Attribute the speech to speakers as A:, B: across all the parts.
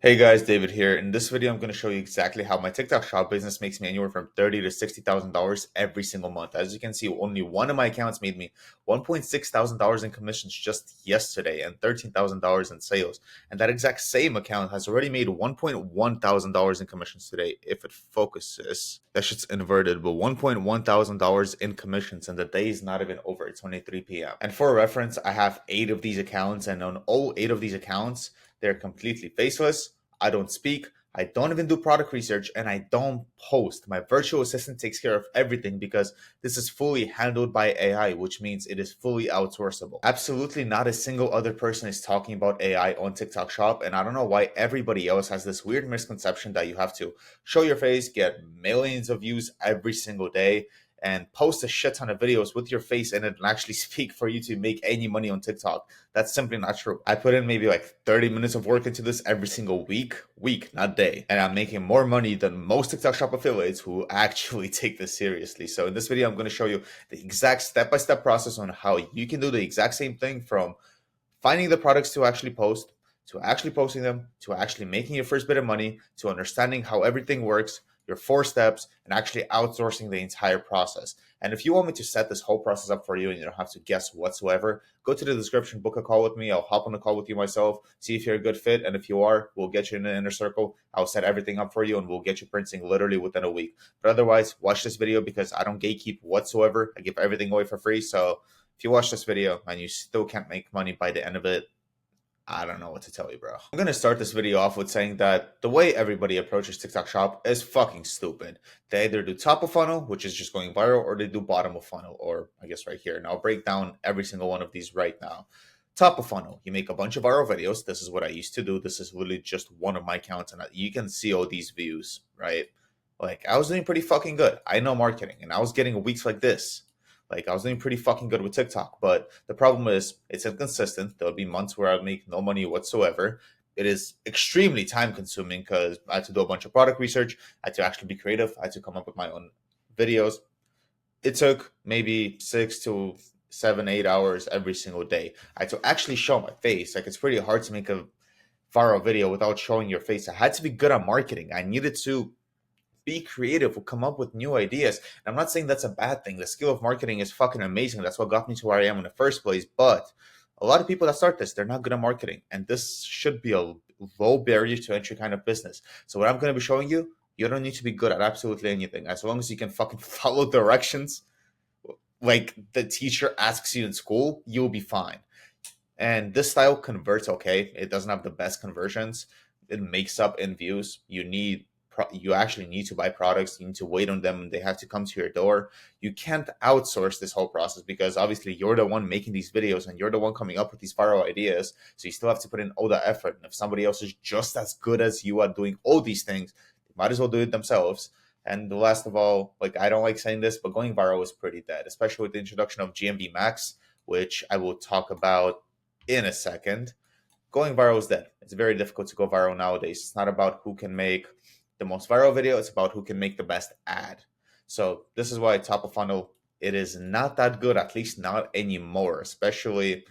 A: Hey guys, David here. In this video, I'm going to show you exactly how my TikTok shop business makes me anywhere from $30,000 to $60,000 every single month. As you can see, only one of my accounts made me $1,600 in commissions just yesterday and $13,000 in sales. And that exact same account has already made $1,100 in commissions today if it focuses. That shit's inverted, but $1,100 in commissions, and the day is not even over. It's only 3 p.m. And for reference, I have 8 of these accounts, and on all 8 of these accounts, they're completely faceless. I don't speak. I don't even do product research, and I don't post. My virtual assistant takes care of everything because this is fully handled by AI, which means it is fully outsourceable. Absolutely not a single other person is talking about AI on TikTok Shop, and I don't know why everybody else has this weird misconception that you have to show your face, get millions of views every single day, and post a shit ton of videos with your face in it and actually speak for you to make any money on TikTok. That's simply not true. I put in maybe like 30 minutes of work into this every single week, not day. And I'm making more money than most TikTok shop affiliates who actually take this seriously. So in this video, I'm going to show you the exact step-by-step process on how you can do the exact same thing from finding the products to actually post, to actually posting them, to actually making your first bit of money, to understanding how everything works, your 4 steps, and actually outsourcing the entire process. And if you want me to set this whole process up for you and you don't have to guess whatsoever, go to the description, book a call with me. I'll hop on a call with you myself, see if you're a good fit. And if you are, we'll get you in the inner circle. I'll set everything up for you and we'll get you printing literally within a week. But otherwise, watch this video because I don't gatekeep whatsoever. I give everything away for free. So if you watch this video and you still can't make money by the end of it, I don't know what to tell you, bro. I'm gonna start this video off with saying that the way everybody approaches TikTok Shop is fucking stupid. They either do top of funnel, which is just going viral, or they do bottom of funnel, or I guess right here. And I'll break down every single one of these right now. Top of funnel, you make a bunch of viral videos. This is what I used to do. This is literally just one of my accounts, and you can see all these views, right? Like, I was doing pretty fucking good. I know marketing, and I was getting weeks like this. Like, I was doing pretty fucking good with TikTok, but the problem is it's inconsistent. There'll be months where I make no money whatsoever. It is extremely time consuming because I had to do a bunch of product research. I had to actually be creative. I had to come up with my own videos. It took maybe 6 to 7, 8 hours every single day. I had to actually show my face. Like, it's pretty hard to make a viral video without showing your face. I had to be good at marketing. I needed to be creative, will come up with new ideas. And I'm not saying that's a bad thing. The skill of marketing is fucking amazing. That's what got me to where I am in the first place. But a lot of people that start this, they're not good at marketing. And this should be a low barrier to entry kind of business. So what I'm going to be showing you, you don't need to be good at absolutely anything. As long as you can fucking follow directions like the teacher asks you in school, you'll be fine. And this style converts okay. It doesn't have the best conversions. It makes up in views. You actually need to buy products. You need to wait on them. They have to come to your door. You can't outsource this whole process because obviously you're the one making these videos and you're the one coming up with these viral ideas. So you still have to put in all the effort. And if somebody else is just as good as you at doing all these things, they might as well do it themselves. And the last of all, like, I don't like saying this, but going viral is pretty dead, especially with the introduction of GMV Max, which I will talk about in a second. Going viral is dead. It's very difficult to go viral nowadays. It's not about who can make the most viral video, it's about who can make the best ad. So this is why top of funnel, it is not that good, at least not anymore, especially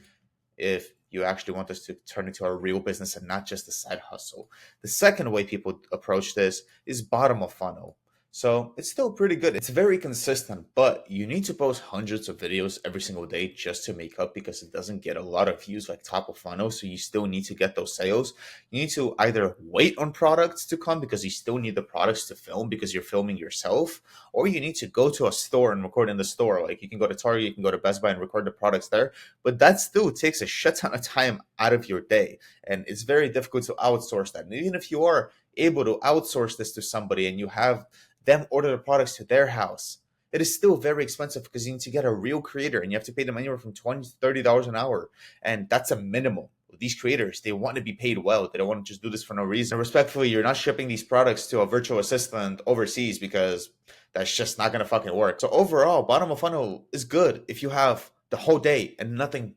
A: if you actually want this to turn into a real business and not just a side hustle. The second way people approach this is bottom of funnel. So it's still pretty good. It's very consistent, but you need to post hundreds of videos every single day just to make up because it doesn't get a lot of views like top of funnel. So you still need to get those sales. You need to either wait on products to come because you still need the products to film because you're filming yourself, or you need to go to a store and record in the store. Like, you can go to Target, you can go to Best Buy and record the products there, but that still takes a shit ton of time out of your day. And it's very difficult to outsource that. And even if you are able to outsource this to somebody and you have them order the products to their house, it is still very expensive because you need to get a real creator and you have to pay them anywhere from $20 to $30 an hour. And that's a minimum. These creators, they want to be paid well. They don't want to just do this for no reason. And respectfully, you're not shipping these products to a virtual assistant overseas because that's just not going to fucking work. So overall, bottom of funnel is good if you have the whole day and nothing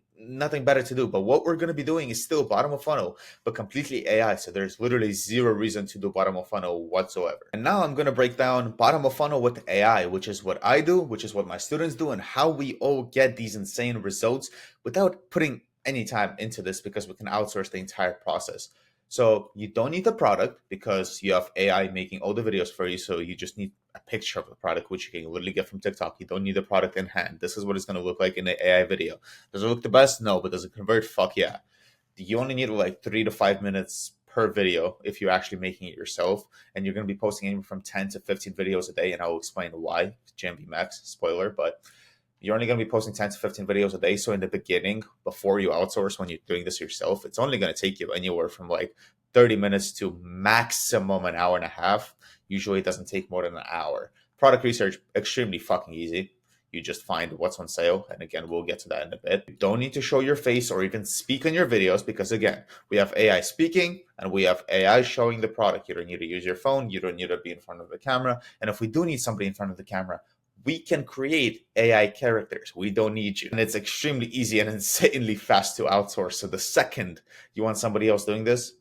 A: better to do. But what we're going to be doing is still bottom of funnel, but completely AI. So there's literally zero reason to do bottom of funnel whatsoever. And now I'm going to break down bottom of funnel with AI, which is what I do, which is what my students do, and how we all get these insane results without putting any time into this because we can outsource the entire process. So you don't need the product because you have AI making all the videos for you. So you just need a picture of the product, which you can literally get from TikTok. You don't need the product in hand. This is what it's going to look like in the AI video. Does it look the best? No, but does it convert? Fuck yeah. You only need like 3 to 5 minutes per video if you're actually making it yourself. And you're going to be posting anywhere from 10 to 15 videos a day. And I'll explain why. GMV Max, spoiler, but you're only going to be posting 10 to 15 videos a day. So in the beginning, before you outsource, when you're doing this yourself, it's only going to take you anywhere from like 30 minutes to maximum an hour and a half. Usually it doesn't take more than an hour. Product research, extremely fucking easy. You just find what's on sale. And again, we'll get to that in a bit. You don't need to show your face or even speak on your videos because again, we have AI speaking and we have AI showing the product. You don't need to use your phone. You don't need to be in front of the camera. And if we do need somebody in front of the camera, we can create AI characters. We don't need you. And it's extremely easy and insanely fast to outsource. So the second you want somebody else doing this,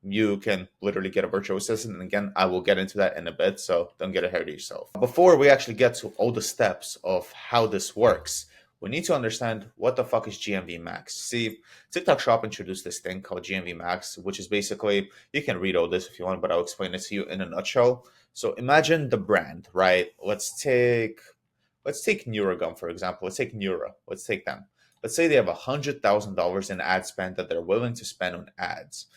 A: you can literally get a virtual assistant. And again, I will get into that in a bit, so don't get ahead of yourself. Before we actually get to all the steps of how this works, we need to understand what the fuck is GMV Max. See, TikTok Shop introduced this thing called GMV Max, which is basically, you can read all this if you want, but I'll explain it to you in a nutshell. So imagine the brand, right? Let's take Neurogum, for example. Let's take Neura. Let's take them. Let's say they have $100,000 in ad spend that they're willing to spend on ads.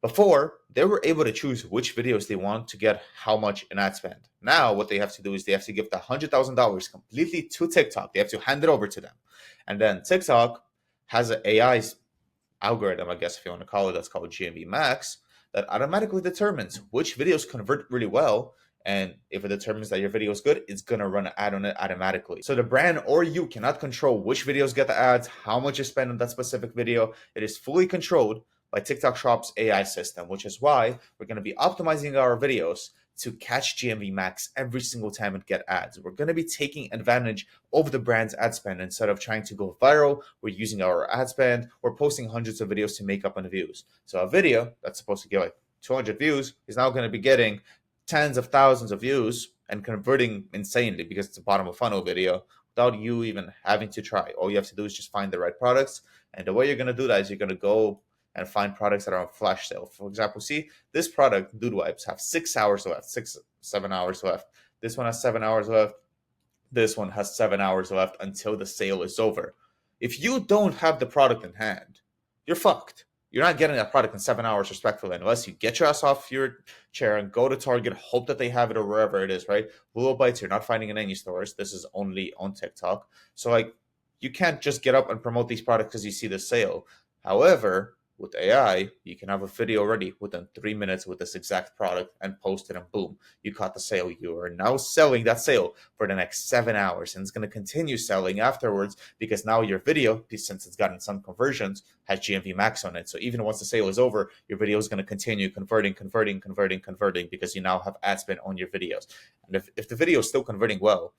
A: Before, they were able to choose which videos they want to get how much in ad spend. Now, what they have to do is they have to give the $100,000 completely to TikTok. They have to hand it over to them. And then TikTok has an AI algorithm, I guess if you want to call it, that's called GMV Max, that automatically determines which videos convert really well. And if it determines that your video is good, it's going to run an ad on it automatically. So the brand or you cannot control which videos get the ads, how much you spend on that specific video. It is fully controlled by TikTok Shop's AI system, which is why we're going to be optimizing our videos to catch GMV Max every single time and get ads. We're going to be taking advantage of the brand's ad spend. Instead of trying to go viral, we're using our ad spend. We're posting hundreds of videos to make up on the views. So a video that's supposed to get like 200 views is now going to be getting tens of thousands of views and converting insanely because it's a bottom of funnel video without you even having to try. All you have to do is just find the right products. And the way you're going to do that is you're going to go and find products that are on flash sale. For example, see this product, Dude Wipes, have 6 hours left, 7 hours left. This one has 7 hours left. This one has 7 hours left until the sale is over. If you don't have the product in hand, you're fucked. You're not getting that product in 7 hours respectfully unless you get your ass off your chair and go to Target, hope that they have it or wherever it is, right? Little Bites, you're not finding in any stores. This is only on TikTok. So like, you can't just get up and promote these products because you see the sale. However, with AI, you can have a video ready within 3 minutes with this exact product and post it, and boom, you caught the sale. You are now selling that sale for the next 7 hours, and it's going to continue selling afterwards because now your video, since it's gotten some conversions, has GMV Max on it. So even once the sale is over, your video is going to continue converting because you now have ad spend on your videos. And if the video is still converting well,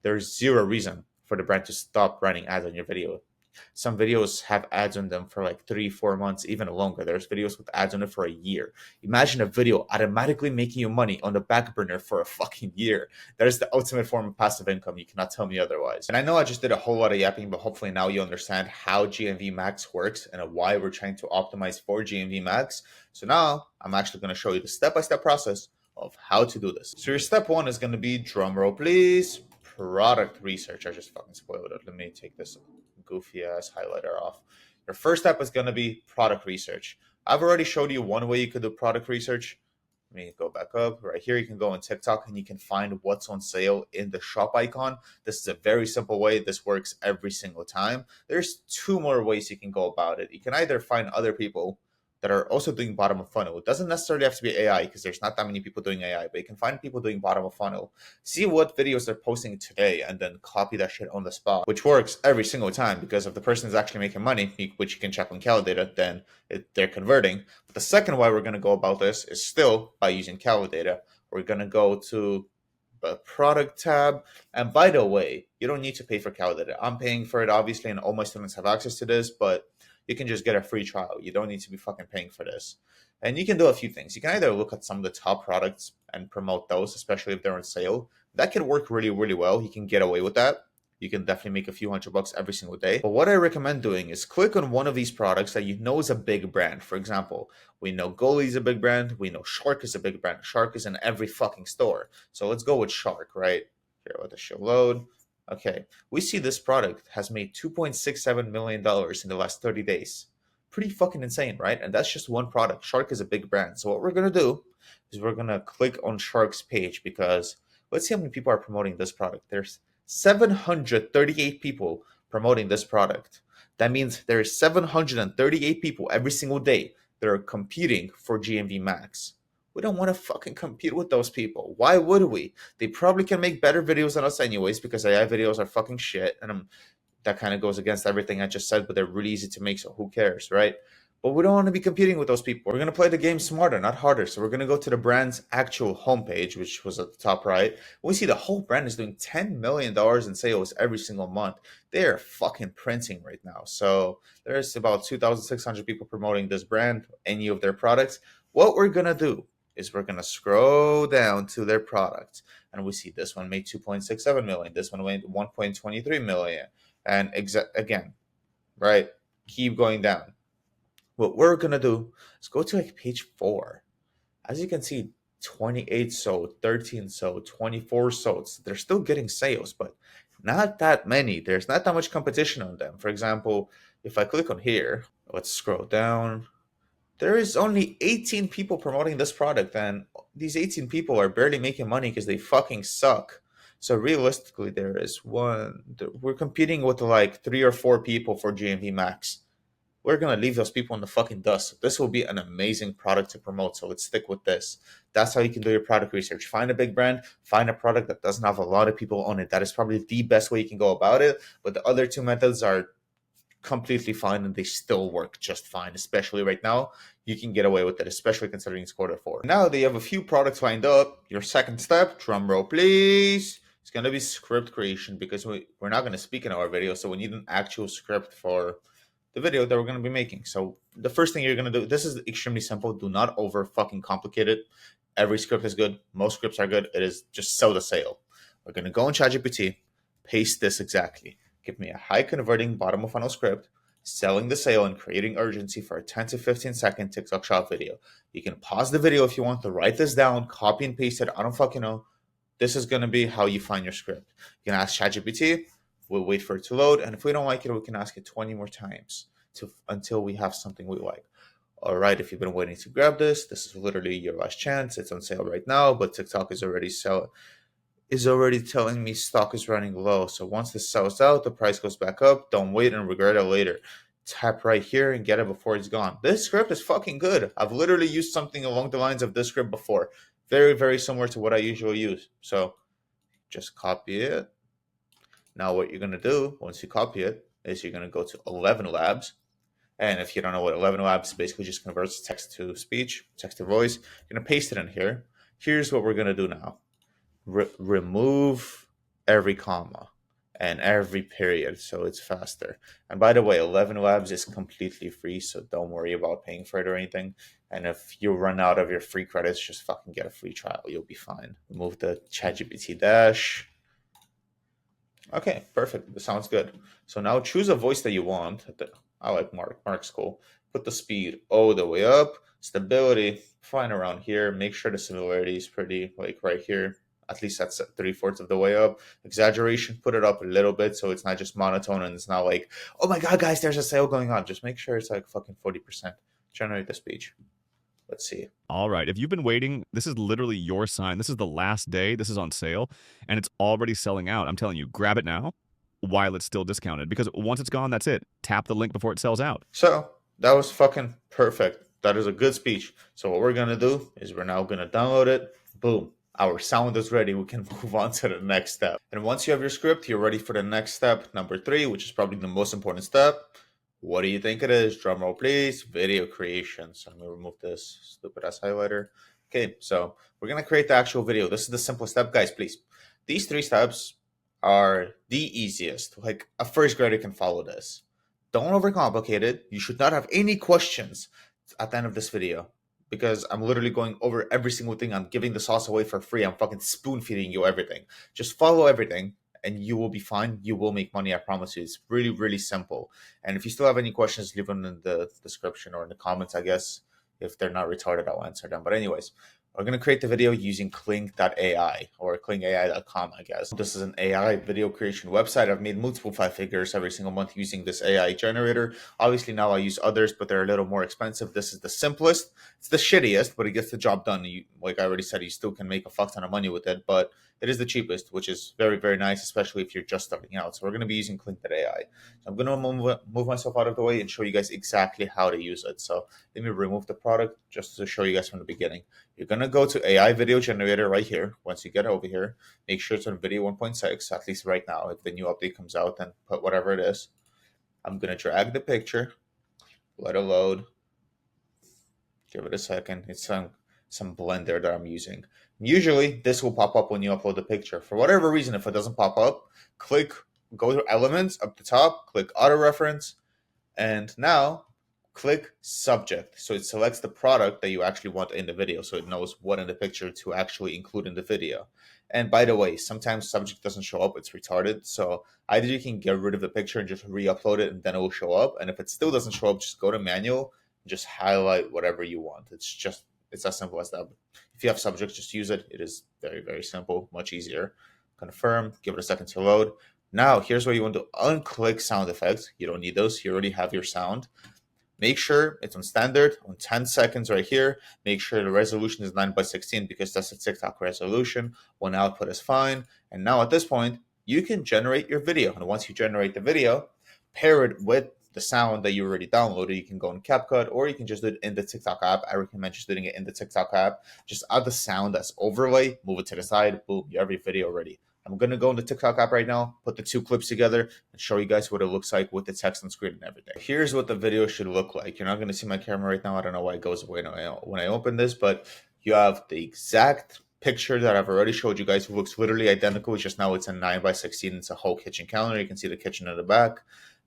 A: there's zero reason for the brand to stop running ads on your video. Some videos have ads on them for like 3-4 months, even longer. There's videos with ads on it for a year. Imagine a video automatically making you money on the back burner for a fucking year. That is the ultimate form of passive income. You cannot tell me otherwise. And I know I just did a whole lot of yapping, but hopefully now you understand how GMV Max works and why we're trying to optimize for GMV Max. So now I'm actually going to show you the step-by-step process of how to do this. So your step one is going to be, drumroll please, product research. I just fucking spoiled it. Let me take this goofy ass highlighter off. Your first step is going to be product research. I've already showed you one way you could do product research. Let me go back up. Right here, you can go on TikTok and you can find what's on sale in the shop icon. This is a very simple way. This works every single time. There's 2 more ways you can go about it. You can either find other people that are also doing bottom of funnel. It doesn't necessarily have to be AI because there's not that many people doing AI, but you can find people doing bottom of funnel. See what videos they're posting today and then copy that shit on the spot, which works every single time because if the person is actually making money, which you can check on Calidata, then they're converting. But the second way we're going to go about this is still by using Calidata. We're going to go to the product tab. And by the way, you don't need to pay for Calidata. I'm paying for it, obviously, and all my students have access to this, but you can just get a free trial. You don't need to be fucking paying for this. And you can do a few things. You can either look at some of the top products and promote those, especially if they're on sale. That can work really, really well. You can get away with that. you can definitely make a few $100 every single day. But what I recommend doing is click on one of these products that you know is a big brand. For example, we know Goalie is a big brand. We know Shark is a big brand. Shark is in every fucking store. So let's go with Shark, right? Here, let the show load. Okay, we see this product has made $2.67 million in the last 30 days. Pretty fucking insane, right? And that's just one product. Shark is a big brand. So what we're going to do is we're going to click on Shark's page because let's see how many people are promoting this product. There's 738 people promoting this product. That means there's 738 people every single day that are competing for GMV Max. We don't want to fucking compete with those people. Why would we? They probably can make better videos than us anyways because AI videos are fucking shit. And that kind of goes against everything I just said, but they're really easy to make, so who cares, right? But we don't want to be competing with those people. We're going to play the game smarter, not harder. So we're going to go to the brand's actual homepage, which was at the top right. We see the whole brand is doing $10 million in sales every single month. They are fucking printing right now. So there's about 2,600 people promoting this brand, any of their products. What we're going to do is we're going to scroll down to their products. And we see this one made 2.67 million. This one made 1.23 million. And again, right? Keep going down. What we're gonna do is go to like page 4. As you can see, 28 sold, 13 sold, 24 sold. They're still getting sales, but not that many. There's not that much competition on them. For example, if I click on here, let's scroll down. There is only 18 people promoting this product, and these 18 people are barely making money because they fucking suck. So realistically, we're competing with like 3 or 4 people for GMV Max. We're gonna leave those people in the fucking dust. This will be an amazing product to promote, so let's stick with this. That's how you can do your product research. Find a big brand, find a product that doesn't have a lot of people on it. That is probably the best way you can go about it. But the other 2 methods are completely fine and they still work just fine, especially right now. You can get away with it, especially considering it's quarter 4. Now that you have a few products lined up, your second step, drum roll please, it's going to be script creation because we're not going to speak in our video, so we need an actual script for the video that we're going to be making. So the first thing you're going to do, this is extremely simple. Do not over fucking complicate it. Every script is good. Most scripts are good. It is just sell the sale. We're going to go in ChatGPT, paste this exactly. Give me a high converting bottom of funnel script, selling the sale and creating urgency for a 10 to 15 second TikTok shop video. You can pause the video if you want to write this down, copy and paste it. I don't fucking know. This is going to be how you find your script. You can ask ChatGPT. We'll wait for it to load. And if we don't like it, we can ask it 20 more times until we have something we like. All right, if you've been waiting to grab this, this is literally your last chance. It's on sale right now, but TikTok is already telling me stock is running low. So once this sells out, the price goes back up. Don't wait and regret it later. Tap right here and get it before it's gone. This script is fucking good. I've literally used something along the lines of this script before. Very, very similar to what I usually use. So just copy it. Now what you're going to do once you copy it is you're going to go to 11 Labs. And if you don't know what 11 Labs basically just converts text to speech, text to voice, you're going to paste it in here. Here's what we're going to do now. Remove every comma and every period so it's faster. And by the way, 11 Labs is completely free, so don't worry about paying for it or anything. And if you run out of your free credits, just fucking get a free trial. You'll be fine. Remove the ChatGPT dash. Okay, perfect. This sounds good. So now choose a voice that you want. I like Mark. Mark's cool. Put the speed all the way up. Stability, fine around here. Make sure the similarity is pretty like right here. At least that's 3/4 of the way up. Exaggeration, put it up a little bit so it's not just monotone and it's not like, oh my god, guys, there's a sale going on. Just make sure it's like fucking 40%. Generate the speech. Let's see.
B: All right. If you've been waiting, this is literally your sign. This is the last day. This is on sale, and it's already selling out. I'm telling you, grab it now while it's still discounted, because once it's gone, that's it. Tap the link before it sells out.
A: So that was fucking perfect. That is a good speech. So what we're going to do is we're now going to download it. Boom. Our sound is ready. We can move on to the next step. And once you have your script, you're ready for the next step, number 3, which is probably the most important step. What do you think it is? Drum roll, please. Video creation. So I'm going to remove this stupid ass highlighter. Okay, so we're going to create the actual video. This is the simplest step. Guys, please. These 3 steps are the easiest. Like a first grader can follow this. Don't overcomplicate it. You should not have any questions at the end of this video, because I'm literally going over every single thing. I'm giving the sauce away for free. I'm fucking spoon feeding you everything. Just follow everything and you will be fine. You will make money, I promise you. It's really, really simple. And if you still have any questions, leave them in the description or in the comments, I guess. If they're not retarded, I'll answer them. But anyways, we're going to create the video using Kling.ai or klingai.com, I guess. This is an AI video creation website. I've made multiple five figures every single month using this AI generator. Obviously, now I use others, but they're a little more expensive. This is the simplest. It's the shittiest, but it gets the job done. Like I already said, you still can make a fuck ton of money with it, but it is the cheapest, which is very, very nice, especially if you're just starting out. So we're going to be using Kling.ai. So I'm going to move myself out of the way and show you guys exactly how to use it. So let me remove the product just to show you guys from the beginning. You're going to go to AI video generator right here. Once you get over here, make sure it's on video 1.6, at least right now. If the new update comes out, then put whatever it is. I'm going to drag the picture, let it load. Give it a second. It's some blender that I'm using. Usually, this will pop up when you upload the picture. For whatever reason, if it doesn't pop up, go to Elements up the top, click Auto Reference, and now click Subject. So it selects the product that you actually want in the video, so it knows what in the picture to actually include in the video. And by the way, sometimes subject doesn't show up, it's retarded. So either you can get rid of the picture and just re-upload it and then it will show up. And if it still doesn't show up, just go to manual, just highlight whatever you want. It's as simple as that. If you have subject, just use it. It is very, very simple, much easier. Confirm, give it a second to load. Now, here's where you want to unclick sound effects. You don't need those. You already have your sound. Make sure it's on standard on 10 seconds right here. Make sure the resolution is 9:16 because that's a TikTok resolution. One output is fine. And now at this point, you can generate your video. And once you generate the video, pair it with the sound that you already downloaded. You can go in CapCut or you can just do it in the TikTok app. I recommend just doing it in the TikTok app. Just add the sound as overlay, move it to the side, boom, you have your video ready. I'm going to go in the TikTok app right now, put the two clips together, and show you guys what it looks like with the text on screen and everything. Here's what the video should look like. You're not going to see my camera right now. I don't know why it goes away when I open this, but you have the exact picture that I've already showed you guys. It looks literally identical. It's just now it's a 9:16. It's a whole kitchen counter. You can see the kitchen in the back.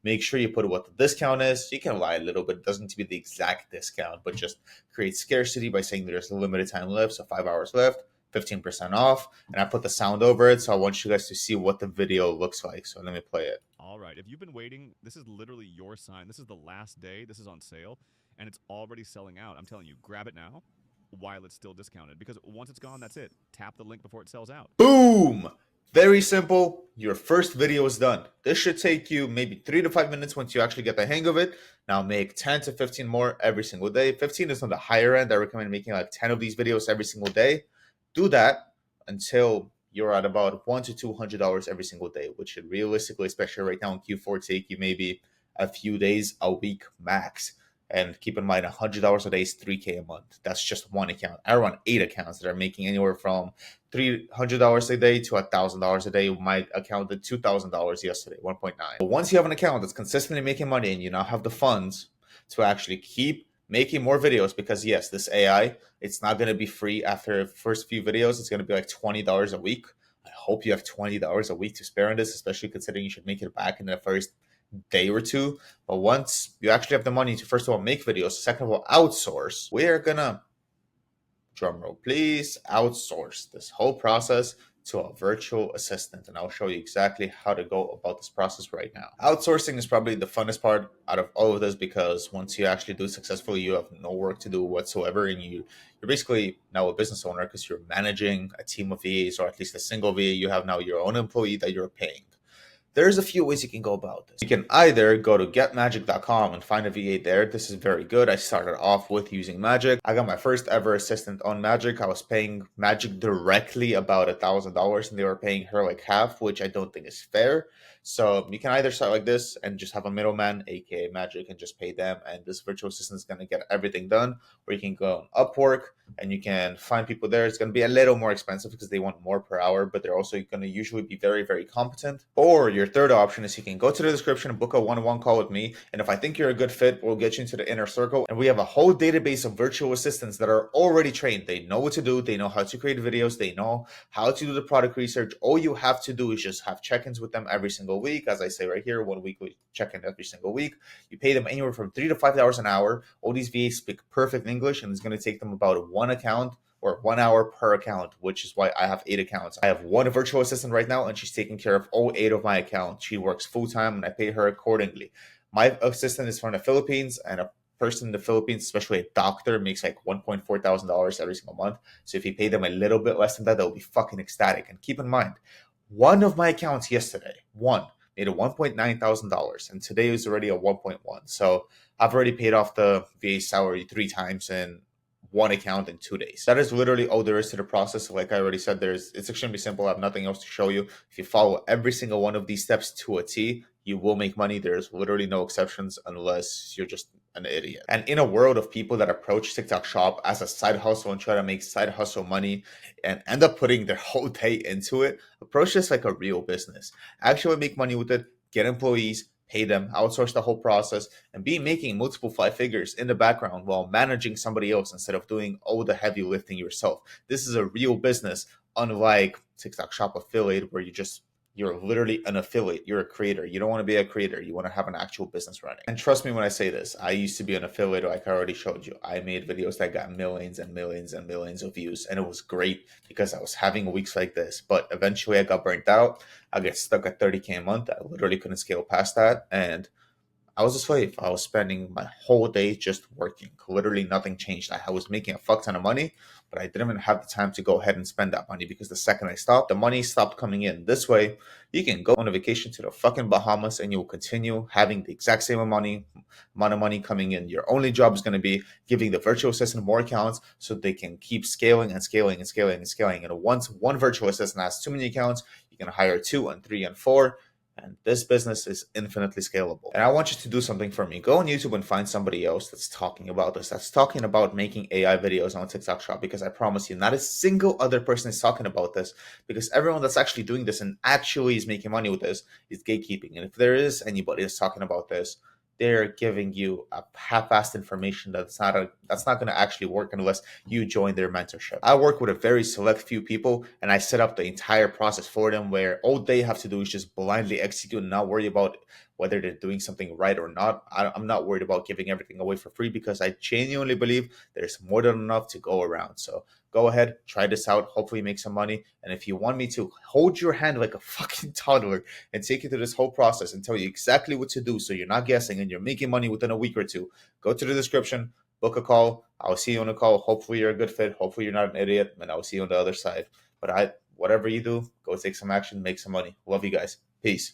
A: Make sure you put what the discount is. You can lie a little bit. It doesn't need to be the exact discount, but just create scarcity by saying there's a limited time left, so 5 hours left. 15% off, and I put the sound over it, so I want you guys to see what the video looks like. So let me play it.
B: All right, if you've been waiting, this is literally your sign. This is the last day. This is on sale, and it's already selling out. I'm telling you, grab it now while it's still discounted, because once it's gone, that's it. Tap the link before it sells out.
A: Boom! Very simple. Your first video is done. This should take you maybe 3 to 5 minutes once you actually get the hang of it. Now make 10 to 15 more every single day. 15 is on the higher end. I recommend making like 10 of these videos every single day. Do that until you're at about $100 to $200 every single day, which should realistically, especially right now in Q4, take you maybe a few days, a week max. And keep in mind, $100 a day is $3K a month. That's just one account. I run 8 accounts that are making anywhere from $300 a day to $1,000 a day. My account did $2,000 yesterday, 1.9. But once you have an account that's consistently making money and you now have the funds to actually keep making more videos, because yes, this AI, it's not going to be free after the first few videos. It's going to be like $20 a week. I hope you have $20 a week to spare on this, especially considering you should make it back in the first day or two. But once you actually have the money to, first of all, make videos, second of all, outsource, we are going to, drum roll please, outsource this whole process to a virtual assistant, and I'll show you exactly how to go about this process right now. Outsourcing is probably the funnest part out of all of this, because once you actually do it successfully, you have no work to do whatsoever, and you're basically now a business owner because you're managing a team of VAs, or at least a single VA. You have now your own employee that you're paying. There's a few ways you can go about this. You can either go to getmagic.com and find a VA there. This is very good. I started off with using Magic. I got my first ever assistant on Magic. I was paying Magic directly about $1,000 and they were paying her like half, which I don't think is fair. So you can either start like this and just have a middleman, aka Magic, and just pay them, and this virtual assistant is going to get everything done. Or you can go on Upwork and you can find people there. It's going to be a little more expensive because they want more per hour, but they're also going to usually be very, very competent. Or your third option is you can go to the description and book a one-on-one call with me, and if I think you're a good fit, we'll get you into the inner circle, and we have a whole database of virtual assistants that are already trained. They know what to do. They know how to create videos. They know how to do the product research. All you have to do is just have check-ins with them every single week. As I say right here, 1 weekly check-in every single week. You pay them anywhere from $3 to $5 an hour. All these VAs speak perfect English, and it's going to take them about one account or 1 hour per account, which is why I have 8 accounts. I have one virtual assistant right now, and she's taking care of all 8 of my accounts. She works full time, and I pay her accordingly. My assistant is from the Philippines, and a person in the Philippines, especially a doctor, makes like $1,400 every single month. So if you pay them a little bit less than that, they'll be fucking ecstatic. And keep in mind, one of my accounts yesterday, one, made a $1,900, and today is already a 1.1. So I've already paid off the VA salary 3 times in one account in 2 days. That is literally all there is to the process. Like I already said, it's extremely simple. I have nothing else to show you. If you follow every single one of these steps to a T, you will make money. There's literally no exceptions unless you're just an idiot. And in a world of people that approach TikTok Shop as a side hustle and try to make side hustle money and end up putting their whole day into it, approach this like a real business. Actually make money with it, get employees, pay them, outsource the whole process, and be making multiple 5 figures in the background while managing somebody else instead of doing all the heavy lifting yourself. This is a real business, unlike TikTok Shop affiliate where you're literally an affiliate. You're a creator. You don't want to be a creator. You want to have an actual business running. And trust me when I say this, I used to be an affiliate, like I already showed you. I made videos that got millions and millions and millions of views. And it was great because I was having weeks like this. But eventually I got burnt out. I get stuck at 30K a month. I literally couldn't scale past that. And I was a slave. I was spending my whole day just working. Literally nothing changed. I was making a fuck ton of money, but I didn't even have the time to go ahead and spend that money because the second I stopped, the money stopped coming in. This way, you can go on a vacation to the fucking Bahamas and you'll continue having the exact same amount of money coming in. Your only job is going to be giving the virtual assistant more accounts so they can keep scaling and scaling and scaling and scaling. And once one virtual assistant has too many accounts, you can hire 2 and 3 and 4. And this business is infinitely scalable. And I want you to do something for me. Go on YouTube and find somebody else that's talking about this, that's talking about making AI videos on TikTok Shop, because I promise you, not a single other person is talking about this, because everyone that's actually doing this and actually is making money with this is gatekeeping. And if there is anybody that's talking about this, they're giving you a half-assed information that's not going to actually work unless you join their mentorship. I work with a very select few people, and I set up the entire process for them where all they have to do is just blindly execute and not worry about whether they're doing something right or not. I'm not worried about giving everything away for free because I genuinely believe there's more than enough to go around. So go ahead, try this out, hopefully make some money. And if you want me to hold your hand like a fucking toddler and take you through this whole process and tell you exactly what to do so you're not guessing and you're making money within a week or two, go to the description, book a call. I'll see you on a call. Hopefully you're a good fit. Hopefully you're not an idiot, and I'll see you on the other side. But whatever you do, go take some action, make some money. Love you guys. Peace.